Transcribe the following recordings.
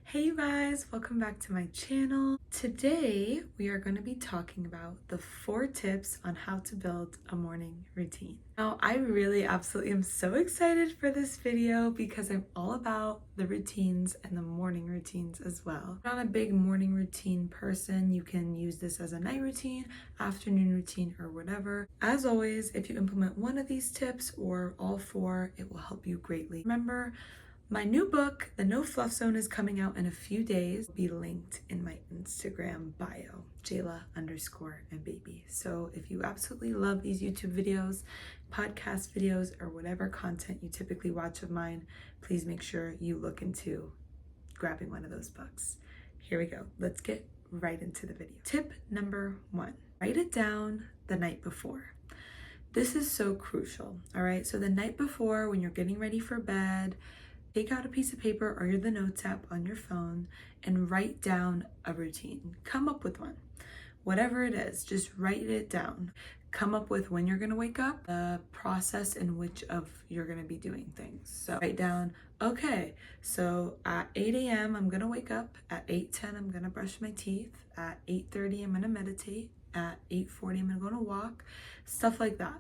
Hey you guys, welcome back to my channel. Today we are going to be talking about the 4 tips on how to build a morning routine. Now I really absolutely am so excited for this video because I'm all about the routines and the morning routines as well. I'm not a big morning routine person. You can use this as a night routine, afternoon routine, or whatever. As always, if you implement one of these tips or all 4, it will help you greatly. Remember, my new book, The No Fluff Zone, is coming out in a few days. It'll be linked in my Instagram bio, Jayla_and baby. So if you absolutely love these YouTube videos, podcast videos, or whatever content you typically watch of mine, please make sure you look into grabbing one of those books. Here we go. Let's get right into the video. Tip number 1, write it down the night before. This is so crucial, all right? So the night before, when you're getting ready for bed, take out a piece of paper or the Notes app on your phone and write down a routine. Come up with one. Whatever it is, just write it down. Come up with when you're going to wake up, the process in which of you're going to be doing things. So write down, okay, so at 8 a.m. I'm going to wake up. At 8:10 I'm going to brush my teeth. At 8:30 I'm going to meditate. At 8:40 I'm going to go on a walk. Stuff like that.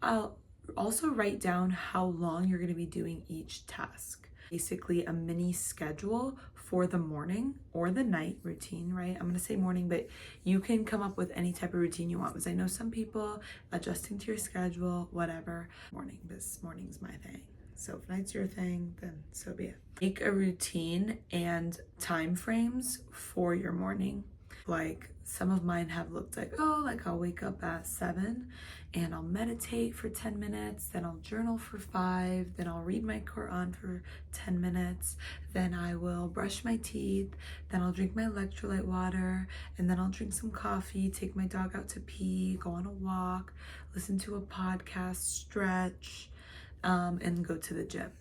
I'll also write down how long you're going to be doing each task. Basically a mini schedule for the morning or the night routine, right? I'm going to say morning, but you can come up with any type of routine you want, because I know some people adjusting to your schedule, whatever. This morning's my thing. So if night's your thing, then so be it. Make a routine and time frames for your morning. Like some of mine have looked like, I'll wake up at 7 and I'll meditate for 10 minutes, then I'll journal for 5, then I'll read my Quran for 10 minutes, then I will brush my teeth, then I'll drink my electrolyte water, and then I'll drink some coffee, take my dog out to pee, go on a walk, listen to a podcast, stretch, and go to the gym.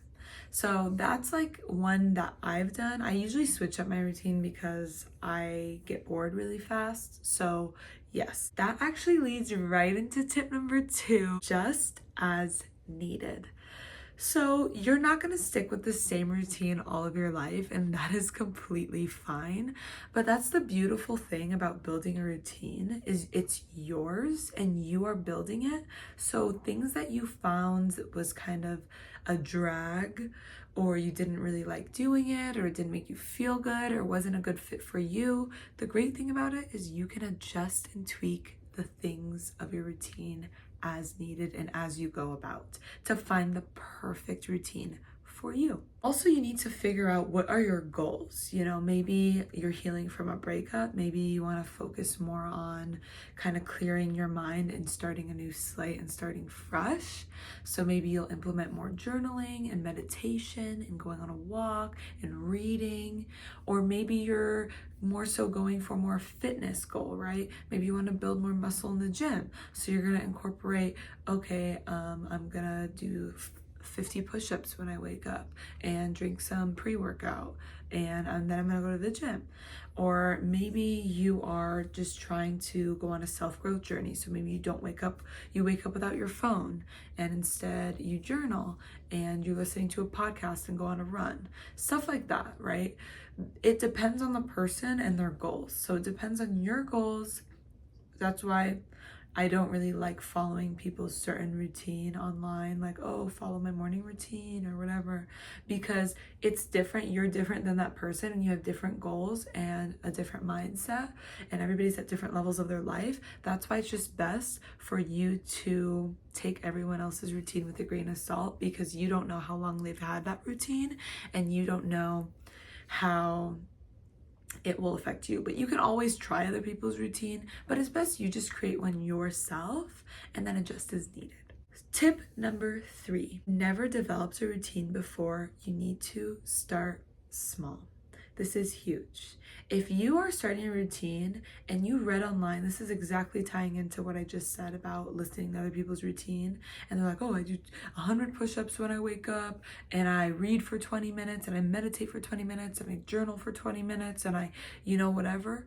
So that's like one that I've done. I usually switch up my routine because I get bored really fast. So yes, that actually leads right into tip number 2, just as needed. So you're not going to stick with the same routine all of your life, and that is completely fine. But that's the beautiful thing about building a routine, is it's yours and you are building it. So things that you found was kind of a drag, or you didn't really like doing it, or it didn't make you feel good, or wasn't a good fit for you, the great thing about it is you can adjust and tweak the things of your routine as needed and as you go about to find the perfect routine for you. Also, you need to figure out, what are your goals? Maybe you're healing from a breakup. Maybe you want to focus more on kind of clearing your mind and starting a new slate and starting fresh. So maybe you'll implement more journaling and meditation and going on a walk and reading. Or maybe you're more so going for more fitness goal, right? Maybe you want to build more muscle in the gym. So you're going to incorporate, I'm going to do 50 push-ups when I wake up and drink some pre-workout, and then I'm gonna go to the gym. Or maybe you are just trying to go on a self-growth journey. So maybe you wake up without your phone, and instead you journal and you're listening to a podcast and go on a run. Stuff like that, right? It depends on the person and their goals. So it depends on your goals. That's why I don't really like following people's certain routine online, like, follow my morning routine or whatever, because it's different. You're different than that person, and you have different goals and a different mindset, and everybody's at different levels of their life. That's why it's just best for you to take everyone else's routine with a grain of salt, because you don't know how long they've had that routine, and you don't know how it will affect you. But you can always try other people's routine, but it's best you just create one yourself and then adjust as needed. Tip number 3, never develop a routine before. You need to start small. This is huge. If you are starting a routine and you read online, this is exactly tying into what I just said about listening to other people's routine, and they're like, I do 100 push-ups when I wake up, and I read for 20 minutes, and I meditate for 20 minutes, and I journal for 20 minutes, and I, whatever.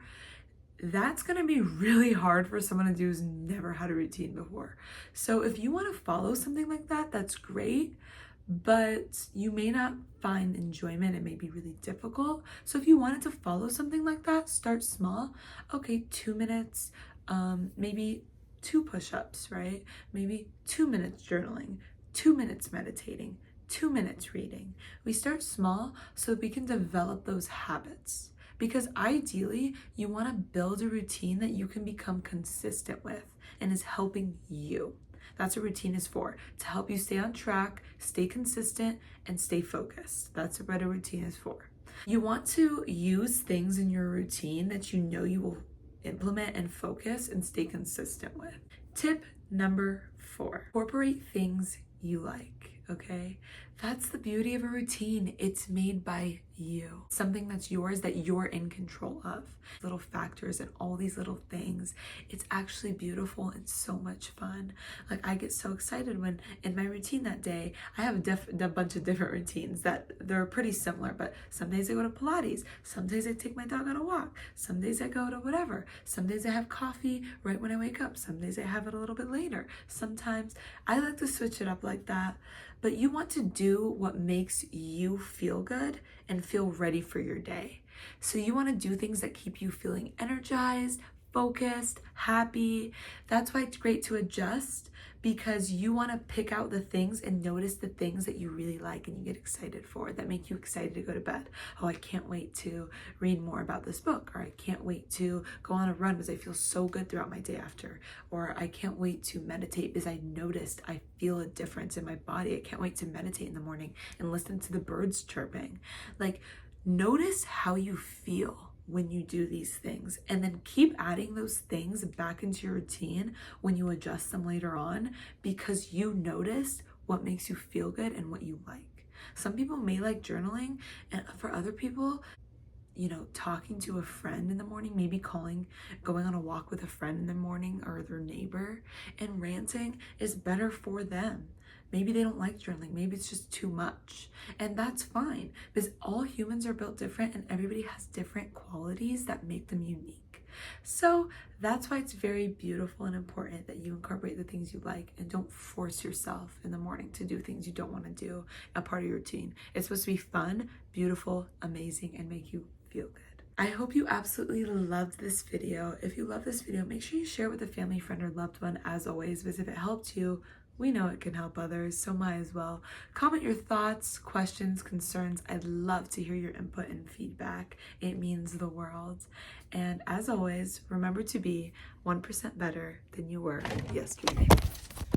That's going to be really hard for someone to do who's never had a routine before. So if you want to follow something like that, that's great. but you may not find enjoyment. It may be really difficult. So if you wanted to follow something like that, start small. Okay, 2 minutes, maybe 2 push-ups, right? Maybe 2 minutes journaling, 2 minutes meditating, 2 minutes reading. We start small so we can develop those habits. Because ideally, you want to build a routine that you can become consistent with and is helping you. That's what routine is for, to help you stay on track, stay consistent, and stay focused. That's what a routine is for. You want to use things in your routine that you know you will implement and focus and stay consistent with. Tip number 4, incorporate things you like. Okay, that's the beauty of a routine. It's made by you, something that's yours, that you're in control of. Little factors and all these little things, it's actually beautiful and so much fun. Like, I get so excited when in my routine that day, I have a bunch of different routines that they're pretty similar, but some days I go to Pilates, some days I take my dog on a walk, some days I go to whatever, some days I have coffee right when I wake up, some days I have it a little bit later. Sometimes I like to switch it up like that. But you want to do what makes you feel good and feel ready for your day. So you want to do things that keep you feeling energized, focused, happy. That's why it's great to adjust, because you want to pick out the things and notice the things that you really like and you get excited for, that make you excited to go to bed. Oh, I can't wait to read more about this book, or I can't wait to go on a run because I feel so good throughout my day after, or I can't wait to meditate because I noticed I feel a difference in my body. I can't wait to meditate in the morning and listen to the birds chirping. Like, notice how you feel when you do these things, and then keep adding those things back into your routine when you adjust them later on, because you noticed what makes you feel good and what you like. Some people may like journaling, and for other people, you know, talking to a friend in the morning, maybe going on a walk with a friend in the morning or their neighbor and ranting is better for them. Maybe they don't like journaling. Maybe it's just too much. And that's fine, because all humans are built different and everybody has different qualities that make them unique. So that's why it's very beautiful and important that you incorporate the things you like and don't force yourself in the morning to do things you don't want to do a part of your routine. It's supposed to be fun, beautiful, amazing, and make you feel good. I hope you absolutely loved this video. If you love this video, make sure you share it with a family, friend, or loved one, as always, because if it helped you, we know it can help others, so might as well. Comment your thoughts, questions, concerns. I'd love to hear your input and feedback. It means the world. And as always, remember to be 1% better than you were yesterday.